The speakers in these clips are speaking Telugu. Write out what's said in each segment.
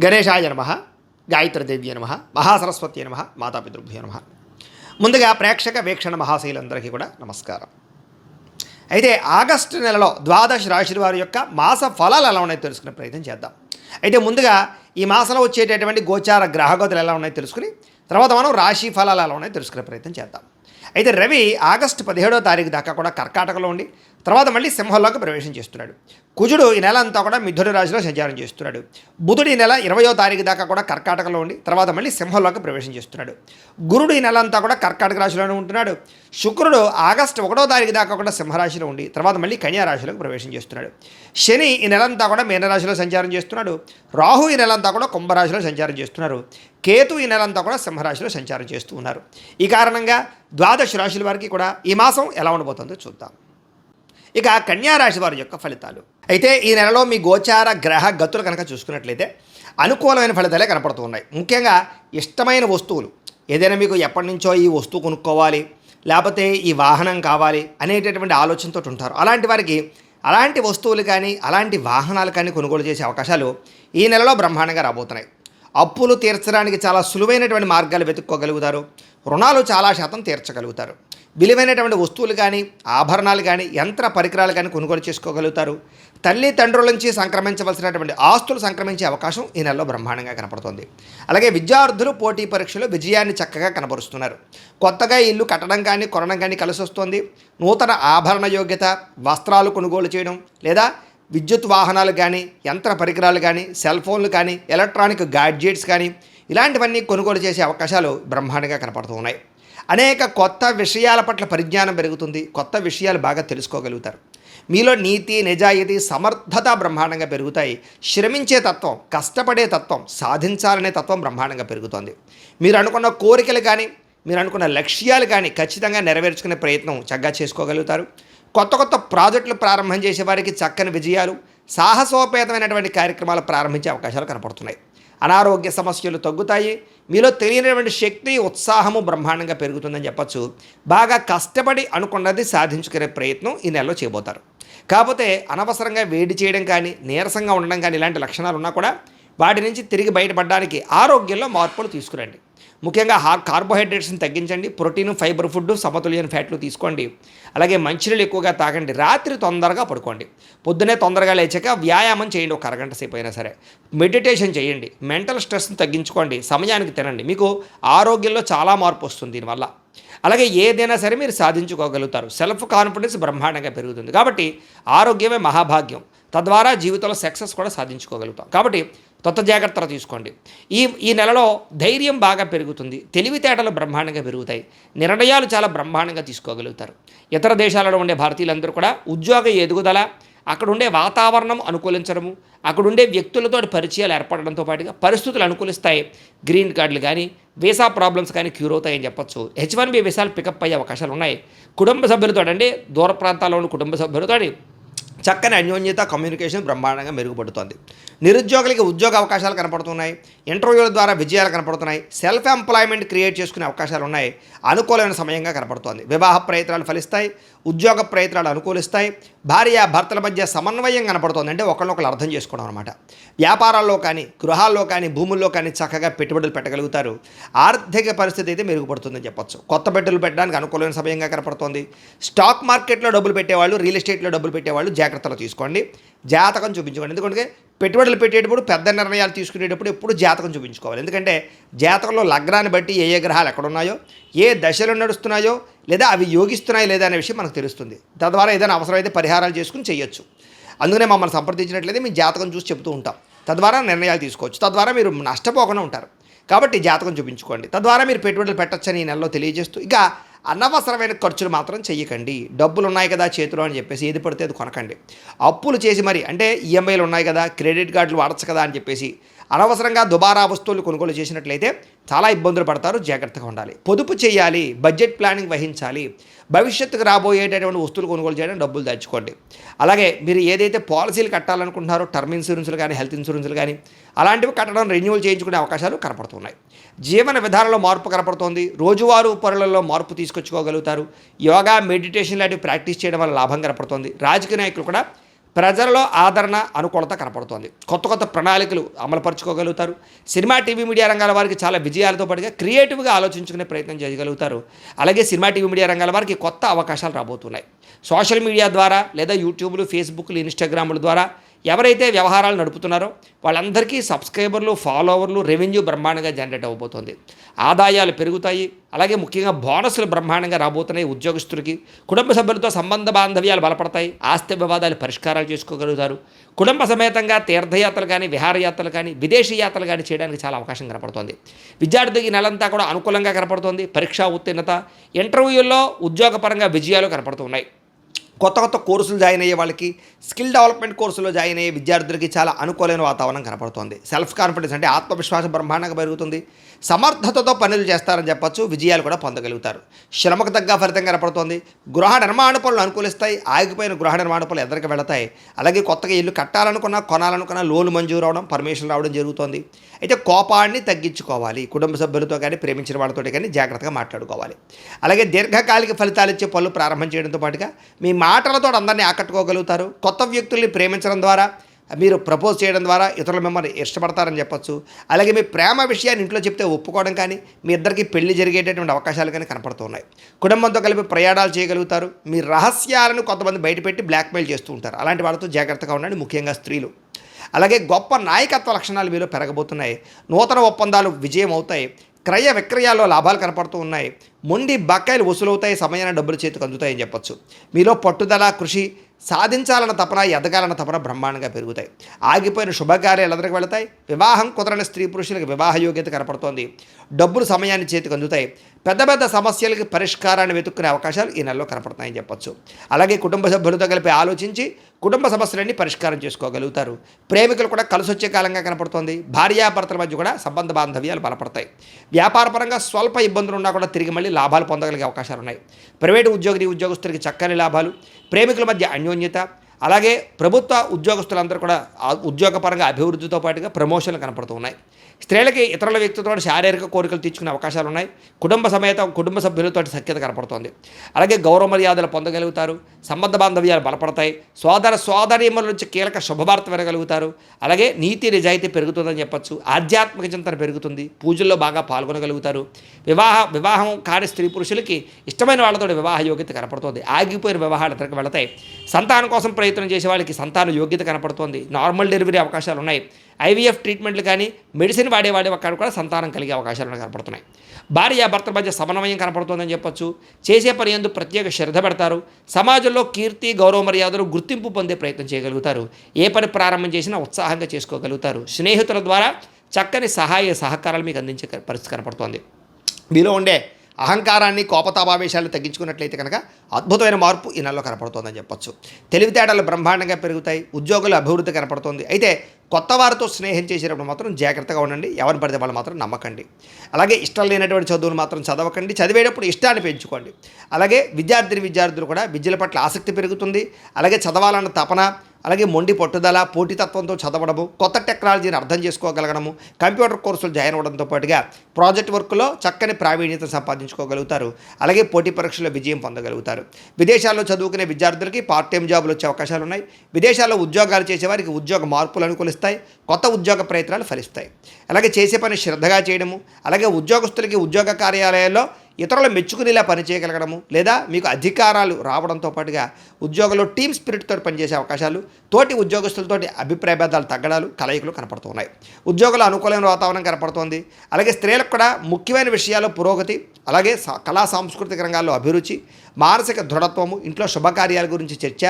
గణేశాయ నమః, గాయత్రీదేవ్య నమః, మహాసరస్వతి నమః, మాతాపితృభ్యో నమః. ముందుగా ప్రేక్షక వీక్షణ మహాశైలందరికీ కూడా నమస్కారం. అయితే ఆగస్టు నెలలో ద్వాదశ రాశుల వారి యొక్క మాస ఫలాలు ఎలా ఉన్నాయో తెలుసుకునే ప్రయత్నం చేద్దాం. అయితే ముందుగా ఈ మాసంలో వచ్చేటటువంటి గోచార గ్రహగతులు ఎలా ఉన్నాయో తెలుసుకుని తర్వాత మనం రాశి ఫలాలు ఎలా ఉన్నాయో తెలుసుకునే ప్రయత్నం చేద్దాం. అయితే రవి ఆగస్టు 17వ తారీఖు దాకా కూడా కర్కాటకలో ఉండి తర్వాత మళ్ళీ సింహంలోకి ప్రవేశం చేస్తున్నాడు. కుజుడు ఈ నెల అంతా కూడా మిథున రాశిలో సంచారం చేస్తున్నాడు. బుధుడు ఈ నెల 20వ తారీఖు దాకా కూడా కర్కాటకలో ఉండి తర్వాత మళ్ళీ సింహంలోకి ప్రవేశం చేస్తున్నాడు. గురుడు ఈ నెల అంతా కూడా కర్కాటక రాశిలోనే ఉంటున్నాడు. శుక్రుడు ఆగస్టు 1వ తారీఖు దాకా కూడా సింహరాశిలో ఉండి తర్వాత మళ్ళీ కన్యా రాశిలోకి ప్రవేశం చేస్తున్నాడు. శని ఈ నెలంతా కూడా మీనరాశిలో సంచారం చేస్తున్నాడు. రాహు ఈ నెలంతా కూడా కుంభరాశిలో సంచారం చేస్తున్నారు. కేతు ఈ నెలంతా కూడా సింహరాశిలో సంచారం చేస్తూ ఉన్నారు. ఈ కారణంగా ద్వాదశ రాశుల వారికి కూడా ఈ మాసం ఎలా ఉండబోతుందో చూద్దాం. ఇక కన్యారాశి వారి యొక్క ఫలితాలు. అయితే ఈ నెలలో మీ గోచార గ్రహ గతులు కనుక చూసుకున్నట్లయితే అనుకూలమైన ఫలితాలే కనపడుతూ ఉన్నాయి. ముఖ్యంగా ఇష్టమైన వస్తువులు ఏదైనా మీకు ఎప్పటి నుంచో ఈ వస్తువు కొనుక్కోవాలి లేకపోతే ఈ వాహనం కావాలి అనేటటువంటి ఆలోచనతో ఉంటారు. అలాంటి వారికి అలాంటి వస్తువులు కానీ అలాంటి వాహనాలు కానీ కొనుగోలు చేసే అవకాశాలు ఈ నెలలో బ్రహ్మాండంగా రాబోతున్నాయి. అప్పులు తీర్చడానికి చాలా సులువైనటువంటి మార్గాలు వెతుక్కోగలుగుతారు. రుణాలు చాలా శాతం తీర్చగలుగుతారు. విలువైనటువంటి వస్తువులు కానీ ఆభరణాలు కానీ యంత్ర పరికరాలు కానీ కొనుగోలు చేసుకోగలుగుతారు. తల్లిదండ్రుల నుంచి సంక్రమించవలసినటువంటి ఆస్తులు సంక్రమించే అవకాశం ఈ నెలలో బ్రహ్మాండంగా కనపడుతుంది. అలాగే విద్యార్థులు పోటీ పరీక్షలో విజయాన్ని చక్కగా కనబరుస్తున్నారు. కొత్తగా ఇల్లు కట్టడం కానీ కొనడం కానీ కలిసి వస్తుంది. నూతన ఆభరణ యోగ్యత వస్త్రాలు కొనుగోలు చేయడం లేదా విద్యుత్ వాహనాలు కానీ యంత్ర పరికరాలు కానీ సెల్ ఫోన్లు కానీ ఎలక్ట్రానిక్ గాడ్జెట్స్ కానీ ఇలాంటివన్నీ కొనుగోలు చేసే అవకాశాలు బ్రహ్మాండంగా కనపడుతూ ఉన్నాయి. అనేక కొత్త విషయాల పట్ల పరిజ్ఞానం పెరుగుతుంది. కొత్త విషయాలు బాగా తెలుసుకోగలుగుతారు. మీలో నీతి నిజాయితీ సమర్థత బ్రహ్మాండంగా పెరుగుతాయి. శ్రమించే తత్వం కష్టపడే తత్వం సాధించాలనే తత్వం బ్రహ్మాండంగా పెరుగుతుంది. మీరు అనుకున్న కోరికలు కానీ మీరు అనుకున్న లక్ష్యాలు కానీ ఖచ్చితంగా నెరవేర్చుకునే ప్రయత్నం చక్కగా చేసుకోగలుగుతారు. కొత్త కొత్త ప్రాజెక్టులు ప్రారంభం చేసే వారికి చక్కని విజయాలు సాహసోపేతమైనటువంటి కార్యక్రమాలు ప్రారంభించే అవకాశాలు కనపడుతున్నాయి. అనారోగ్య సమస్యలు తగ్గుతాయి. మీలో తెలియనటువంటి శక్తి ఉత్సాహము బ్రహ్మాండంగా పెరుగుతుందని చెప్పచ్చు. బాగా కష్టపడి అనుకున్నది సాధించుకునే ప్రయత్నం ఈ నెలలో చేయబోతారు. కాకపోతే అనవసరంగా వేడి చేయడం కానీ నీరసంగా ఉండడం కానీ ఇలాంటి లక్షణాలు ఉన్నా కూడా వాటి నుంచి తిరిగి బయటపడడానికి ఆరోగ్యంలో మార్పులు తీసుకురండి. ముఖ్యంగా కార్బోహైడ్రేట్స్ని తగ్గించండి. ప్రోటీన్ ఫైబర్ ఫుడ్ సమతుల్యమైన ఫ్యాట్లు తీసుకోండి. అలాగే మంచినీళ్ళు ఎక్కువగా తాగండి. రాత్రి తొందరగా పడుకోండి. పొద్దునే తొందరగా లేచాక వ్యాయామం చేయండి. ఒక అరగంట సేపు అయినా సరే మెడిటేషన్ చేయండి. మెంటల్ స్ట్రెస్ని తగ్గించుకోండి. సమయానికి తినండి. మీకు ఆరోగ్యంలో చాలా మార్పు వస్తుంది దీనివల్ల. అలాగే ఏదైనా సరే మీరు సాధించుకోగలుగుతారు. సెల్ఫ్ కాన్ఫిడెన్స్ బ్రహ్మాండంగా పెరుగుతుంది. కాబట్టి ఆరోగ్యమే మహాభాగ్యం. తద్వారా జీవితంలో సక్సెస్ కూడా సాధించుకోగలుగుతాం. కాబట్టి కొత్త జాగ్రత్తలు తీసుకోండి. ఈ నెలలో ధైర్యం బాగా పెరుగుతుంది. తెలివితేటలు బ్రహ్మాండంగా పెరుగుతాయి. నిర్ణయాలు చాలా బ్రహ్మాండంగా తీసుకోగలుగుతారు. ఇతర దేశాలలో ఉండే భారతీయులందరూ కూడా ఉద్యోగ ఎదుగుదల అక్కడ ఉండే వాతావరణం అనుకూలించడము అక్కడ ఉండే వ్యక్తులతో పరిచయాలు ఏర్పడడంతో పాటుగా పరిస్థితులు అనుకూలిస్తాయి. గ్రీన్ కార్డులు కానీ వీసా ప్రాబ్లమ్స్ కానీ క్యూర్ అవుతాయని చెప్పొచ్చు. H1B వీసాలు పికప్ అయ్యే అవకాశాలు ఉన్నాయి. కుటుంబ సభ్యులతో అంటే దూర ప్రాంతాల్లో ఉన్న కుటుంబ సభ్యులతో చక్కని అన్యోన్యత కమ్యూనికేషన్ బ్రహ్మాండంగా మెరుగుపడుతుంది. నిరుద్యోగులకి ఉద్యోగ అవకాశాలు కనపడుతున్నాయి. ఇంటర్వ్యూల ద్వారా విజయాలు కనపడుతున్నాయి. సెల్ఫ్ ఎంప్లాయ్మెంట్ క్రియేట్ చేసుకునే అవకాశాలు ఉన్నాయి. అనుకూలమైన సమయంగా కనపడుతోంది. వివాహ ప్రయత్నాలు ఫలిస్తాయి. ఉద్యోగ ప్రయత్నాలు అనుకూలిస్తాయి. భార్య భర్తల మధ్య సమన్వయం కనపడుతుంది. అంటే ఒకరినొకరు అర్థం చేసుకోవడం అనమాట. వ్యాపారాల్లో కానీ గృహాల్లో కానీ భూముల్లో కానీ చక్కగా పెట్టుబడులు పెట్టగలుగుతారు. ఆర్థిక పరిస్థితి అయితే మెరుగుపడుతుందని చెప్పొచ్చు. కొత్త పెట్టుబడులు పెట్టడానికి అనుకూలమైన సమయంగా కనపడుతోంది. స్టాక్ మార్కెట్లో డబ్బులు పెట్టేవాళ్ళు రియల్ ఎస్టేట్లో డబ్బులు పెట్టేవాళ్ళు జాగ్రత్తలు తీసుకోండి. జాతకం చూపించుకోండి. ఎందుకంటే పెట్టుబడులు పెట్టేటప్పుడు పెద్ద నిర్ణయాలు తీసుకునేటప్పుడు ఎప్పుడు జాతకం చూపించుకోవాలి. ఎందుకంటే జాతకంలో లగ్నాన్ని బట్టి ఏ గ్రహాలు ఎక్కడున్నాయో ఏ దశలు నడుస్తున్నాయో లేదా అవి యోగిస్తున్నాయో లేదా అనే విషయం మనకు తెలుస్తుంది. తద్వారా ఏదైనా అవసరమైతే పరిహారాలు చేసుకుని చేయొచ్చు. అందుకనే మమ్మల్ని సంప్రదించినట్లయితే మీ జాతకం చూసి చెప్తూ ఉంటాం. తద్వారా నిర్ణయాలు తీసుకోవచ్చు. తద్వారా మీరు నష్టపోకుండా ఉంటారు. కాబట్టి జాతకం చూపించుకోండి. తద్వారా మీరు పెట్టుబడులు పెట్టచ్చని ఈ నెలలో తెలియజేస్తూ ఇక అనవసరమైన ఖర్చులు మాత్రం చెయ్యకండి. డబ్బులు ఉన్నాయి కదా చేతిలో అని చెప్పేసి ఏది పడితే అది కొనకండి. అప్పులు చేసి మరి అంటే ఈఎంఐలు ఉన్నాయి కదా క్రెడిట్ కార్డులు వాడచ్చు కదా అని చెప్పేసి అనవసరంగా దుబారా వస్తువులు కొనుగోలు చేసినట్లయితే చాలా ఇబ్బందులు పడతారు. జాగ్రత్తగా ఉండాలి. పొదుపు చేయాలి. బడ్జెట్ ప్లానింగ్ వహించాలి. భవిష్యత్తుకు రాబోయేటటువంటి వస్తువులు కొనుగోలు చేయడం డబ్బులు దాచుకోండి. అలాగే మీరు ఏదైతే పాలసీలు కట్టాలనుకుంటున్నారో టర్మ్ ఇన్సూరెన్స్లు కానీ హెల్త్ ఇన్సూరెన్స్లు కానీ అలాంటివి కట్టడం రెన్యూవల్ చేయించుకునే అవకాశాలు కనపడుతున్నాయి. జీవన విధానంలో మార్పు కనపడుతోంది. రోజువారీ పనులలో మార్పు తీసుకొచ్చుకోగలుగుతారు. యోగా మెడిటేషన్ లాంటివి ప్రాక్టీస్ చేయడం వల్ల లాభం కనపడుతుంది. రాజకీయ నాయకులు కూడా ప్రజలలో ఆదరణ అనుకూలత కనపడుతోంది. కొత్త కొత్త ప్రణాళికలు అమలుపరుచుకోగలుగుతారు. సినిమా టీవీ మీడియా రంగాల వారికి చాలా విజయాలతో పాటుగా క్రియేటివ్గా ఆలోచించుకునే ప్రయత్నం చేయగలుగుతారు. అలాగే సినిమా టీవీ మీడియా రంగాల వారికి కొత్త అవకాశాలు రాబోతున్నాయి. సోషల్ మీడియా ద్వారా లేదా యూట్యూబ్లు, ఫేస్బుక్లు, ఇన్స్టాగ్రాముల ద్వారా ఎవరైతే వ్యవహారాలు నడుపుతున్నారో వాళ్ళందరికీ సబ్స్క్రైబర్లు, ఫాలోవర్లు, రెవెన్యూ బ్రహ్మాండంగా జనరేట్ అవ్వబోతోంది. ఆదాయాలు పెరుగుతాయి. అలాగే ముఖ్యంగా బోనస్లు బ్రహ్మాండంగా రాబోతున్నాయి. ఉద్యోగస్తులకి కుటుంబ సభ్యులతో సంబంధ బాంధవ్యాలు బలపడతాయి. ఆస్తి వివాదాలు పరిష్కారాలు చేసుకోగలుగుతారు. కుటుంబ సమేతంగా తీర్థయాత్రలు కానీ, విహారయాత్రలు కానీ, విదేశీ యాత్రలు కానీ చేయడానికి చాలా అవకాశం కనపడుతోంది. విద్యార్థికి నెలంతా కూడా అనుకూలంగా కనపడుతోంది. పరీక్షా ఉత్తీర్ణత, ఇంటర్వ్యూల్లో ఉద్యోగపరంగా విజయాలు కనపడుతున్నాయి. కొత్త కొత్త కోర్సులు జాయిన్ అయ్యే వాళ్ళకి, స్కిల్ డెవలప్మెంట్ కోర్సులో జాయిన్ అయ్యే విద్యార్థులకి చాలా అనుకూలమైన వాతావరణం కనపడుతోంది. సెల్ఫ్ కాన్ఫిడెన్స్ అంటే ఆత్మవిశ్వాసం బ్రహ్మాండంగా పెరుగుతుంది. సమర్థతతో పనులు చేస్తారని చెప్పొచ్చు. విజయాలు కూడా పొందగలుగుతారు. శ్రమకు తగ్గ ఫలితం కనపడుతోంది. గృహ నిర్మాణ పనులు అనుకూలిస్తాయి. ఆగిపోయిన గృహ నిర్మాణ పనులు ఎదురుకు వెళతాయి. అలాగే కొత్తగా ఇల్లు కట్టాలనుకున్నా, కొనాలనుకున్నా లోన్లు మంజూరు అవడం, పర్మిషన్ రావడం జరుగుతోంది. అయితే కోపాన్ని తగ్గించుకోవాలి. కుటుంబ సభ్యులతో కానీ, ప్రేమించిన వాళ్ళతో కానీ జాగ్రత్తగా మాట్లాడుకోవాలి. అలాగే దీర్ఘకాలిక ఫలితాలు ఇచ్చే పనులు ప్రారంభం చేయడంతో పాటుగా మీ మాటలతో అందరినీ ఆకట్టుకోగలుగుతారు. కొత్త వ్యక్తుల్ని ప్రేమించడం ద్వారా, మీరు ప్రపోజ్ చేయడం ద్వారా ఇతరులు మిమ్మల్ని ఇష్టపడతారని చెప్పొచ్చు. అలాగే మీ ప్రేమ విషయాన్ని ఇంట్లో చెప్తే ఒప్పుకోవడం కానీ, మీ ఇద్దరికి పెళ్లి జరిగేటటువంటి అవకాశాలు కానీ కనపడుతున్నాయి. కుటుంబంతో కలిపి ప్రయాణాలు చేయగలుగుతారు. మీ రహస్యాలను కొంతమంది బయటపెట్టి బ్లాక్మెయిల్ చేస్తూ ఉంటారు. అలాంటి వాళ్ళతో జాగ్రత్తగా ఉండండి, ముఖ్యంగా స్త్రీలు. అలాగే గొప్ప నాయకత్వ లక్షణాలు మీలో పెరగబోతున్నాయి. నూతన ఒప్పందాలు విజయం అవుతాయి. క్రయ విక్రయాల్లో లాభాలు కనపడుతూ ఉన్నాయి. మొండి బకాయిలు వసూలవుతాయి. సమయాన్ని డబ్బులు చేతికి అందుతాయని చెప్పొచ్చు. మీలో పట్టుదల, కృషి, సాధించాలన్న తపన, ఎదగాలన్న తపన బ్రహ్మాండంగా పెరుగుతాయి. ఆగిపోయిన శుభకార్యాలు ఎదురుకు వెళతాయి. వివాహం కుదరని స్త్రీ పురుషులకు వివాహ యోగ్యత కనపడుతోంది. డబ్బులు సమయాన్ని చేతికి అందుతాయి. పెద్ద పెద్ద సమస్యలకి పరిష్కారాన్ని వెతుక్కునే అవకాశాలు ఈ నెలలో కనపడుతున్నాయని చెప్పొచ్చు. అలాగే కుటుంబ సభ్యులతో కలిపి ఆలోచించి కుటుంబ సమస్యలన్నీ పరిష్కారం చేసుకోగలుగుతారు. ప్రేమికులు కూడా కలిసి వచ్చే కాలంగా కనపడుతోంది. భార్యాభర్తల మధ్య కూడా సంబంధ బాంధవ్యాలు బలపడతాయి. వ్యాపారపరంగా స్వల్ప ఇబ్బందులు ఉన్నా కూడా తిరిగి మళ్ళీ లాభాలు పొందగలిగే అవకాశాలు ఉన్నాయి. ప్రైవేటు ఉద్యోగస్తులకి చక్కని లాభాలు, ప్రేమికుల మధ్య అన్యోన్యత, అలాగే ప్రభుత్వ ఉద్యోగస్తులందరూ కూడా ఉద్యోగపరంగా అభివృద్ధితో పాటుగా ప్రమోషన్లు కనపడుతూ ఉన్నాయి. స్త్రీలకి ఇతరుల వ్యక్తితో శారీరక కోరికలు తీర్చుకునే అవకాశాలు ఉన్నాయి. కుటుంబ సభ్యులతో సఖ్యత కనపడుతోంది. అలాగే గౌరవ మర్యాదలు పొందగలుగుతారు. సంబంధ బాంధవ్యాలు బలపడతాయి. సోదరీమణుల నుంచి కీలక శుభవార్త వినగలుగుతారు. అలాగే నీతి నిజాయితీ పెరుగుతుందని చెప్పొచ్చు. ఆధ్యాత్మిక చింతన పెరుగుతుంది. పూజల్లో బాగా పాల్గొనగలుగుతారు. వివాహం కాని స్త్రీ పురుషులకి ఇష్టమైన వాళ్ళతో వివాహ యోగ్యత కనపడుతుంది. ఆగిపోయిన వివాహాలు ఇతరకు వెళతాయి. సంతానం కోసం ప్రయత్నం చేసే వాళ్ళకి సంతాన యోగ్యత కనపడుతోంది. నార్మల్ డెలివరీ అవకాశాలు ఉన్నాయి. ఐవీఎఫ్ ట్రీట్మెంట్లు కానీ, మెడిసిన్ వాడే అక్కడ కూడా సంతానం కలిగే అవకాశాలు కనపడుతున్నాయి. భార్యాభర్తల మధ్య సమన్వయం కనపడుతుందని చెప్పొచ్చు. చేసే పని యందు ప్రత్యేక శ్రద్ధ పెడతారు. సమాజంలో కీర్తి, గౌరవ మర్యాదలు, గుర్తింపు పొందే ప్రయత్నం చేయగలుగుతారు. ఏ పని ప్రారంభం చేసినా ఉత్సాహంగా చేసుకోగలుగుతారు. స్నేహితుల ద్వారా చక్కని సహకారాలు మీకు అందించే పరిస్థితి కనపడుతోంది. మీలో ఉండే అహంకారాన్ని, కోపతాపావేశాలు తగ్గించుకున్నట్లయితే కనుక అద్భుతమైన మార్పు ఈ నెలలో కనపడుతోందని చెప్పొచ్చు. తెలివితేటలు బ్రహ్మాండంగా పెరుగుతాయి. ఉద్యోగుల అభివృద్ధి కనపడుతోంది. అయితే కొత్త వారితో స్నేహం చేసేటప్పుడు మాత్రం జాగ్రత్తగా ఉండండి. ఎవరిని పడితే వాళ్ళు మాత్రం నమ్మకండి. అలాగే ఇష్టం లేనటువంటి చదువులు మాత్రం చదవకండి. చదివేటప్పుడు ఇష్టాన్ని పెంచుకోండి. అలాగే విద్యార్థులు కూడా విద్యల పట్ల ఆసక్తి పెరుగుతుంది. అలాగే చదవాలన్న తపన, అలాగే మొండి పట్టుదల, పోటీతత్వంతో చదవడము, కొత్త టెక్నాలజీని అర్థం చేసుకోగలగడము, కంప్యూటర్ కోర్సులు జాయిన్ అవ్వడంతో పాటుగా ప్రాజెక్ట్ వర్క్లో చక్కని ప్రావీణ్యత సంపాదించుకోగలుగుతారు. అలాగే పోటీ పరీక్షల్లో విజయం పొందగలుగుతారు. విదేశాల్లో చదువుకునే విద్యార్థులకి పార్ట్ టైం జాబులు వచ్చే అవకాశాలు ఉన్నాయి. విదేశాల్లో ఉద్యోగాలు చేసేవారికి ఉద్యోగ మార్పులు అనుకూలిస్తాయి. కొత్త ఉద్యోగ ప్రయత్నాలు ఫలిస్తాయి. అలాగే చేసే పని శ్రద్ధగా చేయడము, అలాగే ఉద్యోగస్తులకి ఉద్యోగ కార్యాలయాల్లో ఇతరులు మెచ్చుకునేలా పనిచేయగలగడము, లేదా మీకు అధికారాలు రావడంతో పాటుగా ఉద్యోగంలో టీమ్ స్పిరిట్తో పనిచేసే అవకాశాలు, తోటి ఉద్యోగస్తులతోటి అభిప్రాయ భేదాలు తగ్గడాలు, కలయికలు కనపడుతున్నాయి. ఉద్యోగుల అనుకూలమైన వాతావరణం కనపడుతోంది. అలాగే స్త్రీలకు కూడా ముఖ్యమైన విషయాల్లో పురోగతి, అలాగే కళా సాంస్కృతిక రంగాల్లో అభిరుచి, మానసిక దృఢత్వము, ఇంట్లో శుభకార్యాల గురించి చర్చ,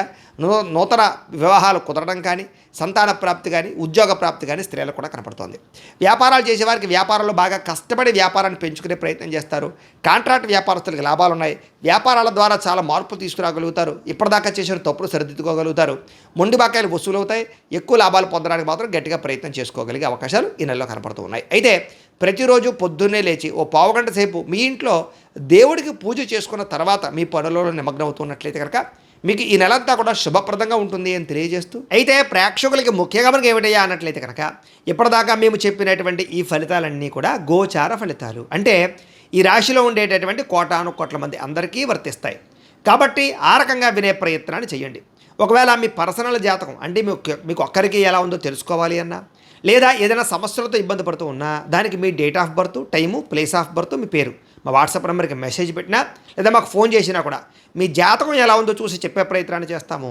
నూతన వివాహాలు కుదరడం కానీ, సంతాన ప్రాప్తి కానీ, ఉద్యోగ ప్రాప్తి కానీ స్త్రీలకు కూడా కనపడుతోంది. వ్యాపారాలు చేసేవారికి వ్యాపారంలో బాగా కష్టపడి వ్యాపారాన్ని పెంచుకునే ప్రయత్నం చేస్తారు. కాంట్రాక్ట్ వ్యాపారస్తులకు లాభాలు ఉన్నాయి. వ్యాపారాల ద్వారా చాలా మార్పులు తీసుకురాగలుగుతారు. ఇప్పటిదాకా చేసిన తప్పులు సరిదిద్దుకోగలుగుతారు. మొండి బకాయిలు వసూలు అవుతాయి. ఎక్కువ లాభాలు పొందడానికి మాత్రం గట్టిగా ప్రయత్నం చేసుకోగలిగే అవకాశాలు ఈ నెలలో కనపడుతూ ఉన్నాయి. అయితే ప్రతిరోజు పొద్దున్నే లేచి ఓ పావుగంట సేపు మీ ఇంట్లో దేవుడికి పూజ చేసుకున్న తర్వాత మీ పనులలో నిమగ్నం అవుతున్నట్లయితే కనుక మీకు ఈ నెలంతా కూడా శుభప్రదంగా ఉంటుంది అని తెలియజేస్తూ, అయితే ప్రేక్షకులకి ముఖ్యంగా మనకి ఏమిటయ్యా అన్నట్లయితే కనుక ఇప్పటిదాకా మేము చెప్పినటువంటి ఈ ఫలితాలన్నీ కూడా గోచార ఫలితాలు. అంటే ఈ రాశిలో ఉండేటటువంటి కోటాను కోట్ల మంది అందరికీ వర్తిస్తాయి. కాబట్టి ఆ రకంగా వినే ప్రయత్నాన్ని చేయండి. ఒకవేళ మీ పర్సనల్ జాతకం అంటే మీకు ఒక్కరికి ఎలా ఉందో తెలుసుకోవాలి అన్నా, లేదా ఏదైనా సమస్యలతో ఇబ్బంది పడుతూ ఉన్నా దానికి మీ date of birth, time, place of birth, మీ పేరు మా వాట్సాప్ నెంబర్కి మెసేజ్ పెట్టినా లేదా మాకు ఫోన్ చేసినా కూడా మీ జాతకం ఎలా ఉందో చూసి చెప్పే ప్రయత్నాన్ని చేస్తాము.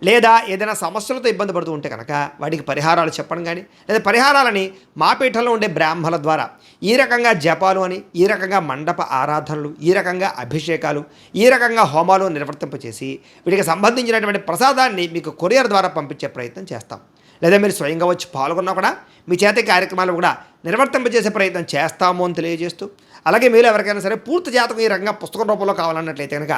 లేదా ఏదైనా సమస్యలతో ఇబ్బంది పడుతూ ఉంటే కనుక వాటికి పరిహారాలు చెప్పడం కానీ, లేదా పరిహారాలని మా పీఠంలో ఉండే బ్రాహ్మణుల ద్వారా ఈ రకంగా జపాలు అని, ఈ రకంగా మండప ఆరాధనలు, ఈ రకంగా అభిషేకాలు, ఈ రకంగా హోమాలు నిర్వర్తింపచేసి వీటికి సంబంధించినటువంటి ప్రసాదాన్ని మీకు కొరియర్ ద్వారా పంపించే ప్రయత్నం చేస్తాం. లేదా మీరు స్వయంగా వచ్చి పాల్గొన్నా కూడా మీ చేత కార్యక్రమాలు కూడా నిర్వర్తింపజేసే ప్రయత్నం చేస్తాము అని తెలియజేస్తూ, అలాగే మీరు ఎవరికైనా సరే పూర్తి జాతకం ఈ రకంగా పుస్తకం రూపంలో కావాలన్నట్లయితే కనుక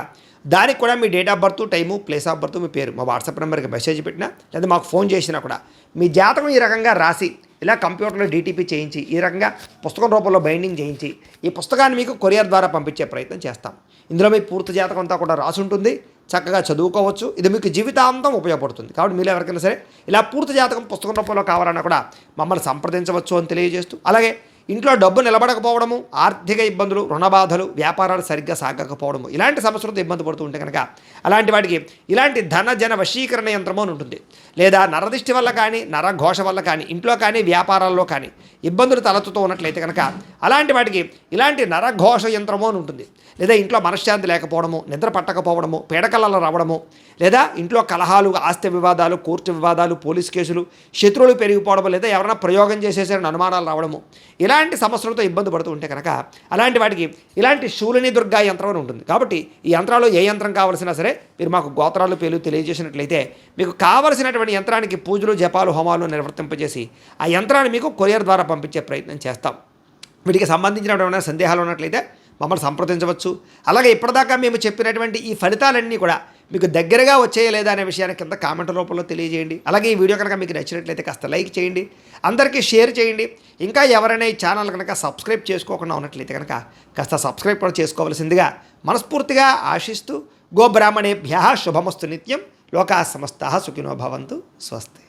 దానికి కూడా మీ date of birth, time, place of birth, మీ పేరు మా వాట్సాప్ నెంబర్కి మెసేజ్ పెట్టినా లేదా మాకు ఫోన్ చేసినా కూడా మీ జాతకం ఈ రకంగా రాసి ఇలా కంప్యూటర్లో డీటీపీ చేయించి ఈ రకంగా పుస్తకం రూపంలో బైండింగ్ చేయించి ఈ పుస్తకాన్ని మీకు కొరియర్ ద్వారా పంపించే ప్రయత్నం చేస్తాం. ఇందులో మీ పూర్తి జాతకం అంతా కూడా రాసి ఉంటుంది, చక్కగా చదువుకోవచ్చు. ఇది మీకు జీవితాంతం ఉపయోగపడుతుంది. కాబట్టి మీరు ఎవరికైనా సరే ఇలా పూర్తి జాతకం పుస్తకం రూపంలో కావాలన్నా కూడా మమ్మల్ని సంప్రదించవచ్చు అని తెలియజేస్తూ, అలాగే ఇంట్లో డబ్బు నిలబడకపోవడము, ఆర్థిక ఇబ్బందులు, రుణ బాధలు, వ్యాపారాలు సరిగ్గా సాగకపోవడము, ఇలాంటి సమస్యలతో ఇబ్బంది పడుతూ ఉంటే కనుక అలాంటి వాటికి ఇలాంటి ధన జన వశీకరణ యంత్రము అని ఉంటుంది. లేదా నరదిష్టి వల్ల కానీ, నరఘోష వల్ల కానీ, ఇంట్లో కానీ వ్యాపారాల్లో కానీ ఇబ్బందులు తలెత్తుతూ ఉన్నట్లయితే కనుక అలాంటి వాటికి ఇలాంటి నరఘోష యంత్రము అని ఉంటుంది. లేదా ఇంట్లో మనశ్శాంతి లేకపోవడము, నిద్ర పట్టకపోవడము, పీడకలలు రావడము, లేదా ఇంట్లో కలహాలు, ఆస్తి వివాదాలు, కోర్టు వివాదాలు, పోలీస్ కేసులు, శత్రువులు పెరిగిపోవడము, లేదా ఎవరైనా ప్రయోగం చేసేసారని అనుమానాలు రావడము, ఇలాంటి సమస్యలతో ఇబ్బంది పడుతూ ఉంటే కనుక అలాంటి వాటికి ఇలాంటి శూలిని దుర్గా యంత్రం అని ఉంటుంది. కాబట్టి ఈ యంత్రాలు ఏ యంత్రం కావాల్సినా సరే మీరు మాకు గోత్రాలు పేర్లు తెలియజేసినట్లయితే మీకు కావలసినటువంటి యంత్రానికి పూజలు, జపాలు, హోమాలు నిర్వర్తింపజేసి ఆ యంత్రాన్ని మీకు కొరియర్ ద్వారా పంపించే ప్రయత్నం చేస్తాం. వీటికి సంబంధించినటువంటి సందేహాలు ఉన్నట్లయితే మమ్మల్ని సంప్రదించవచ్చు. అలాగే ఇప్పటిదాకా మేము చెప్పినటువంటి ఈ ఫలితాలన్నీ కూడా మీకు దగ్గరగా వచ్చాయా లేదా అనే విషయాన్ని కింద కామెంట్ రూపంలో తెలియజేయండి. అలాగే ఈ వీడియో కనుక మీకు నచ్చినట్లయితే కాస్త లైక్ చేయండి, అందరికీ షేర్ చేయండి. ఇంకా ఎవరైనా ఈ ఛానల్ కనుక సబ్స్క్రైబ్ చేసుకోకుండా ఉన్నట్లయితే కనుక కాస్త సబ్స్క్రైబ్ కూడా చేసుకోవాల్సిందిగా మనస్ఫూర్తిగా ఆశిస్తూ, గోబ్రాహ్మణేభ్యః శుభమస్తు నిత్యం, లోకాః సమస్తాః సుఖినో భవంతు. స్వస్తి.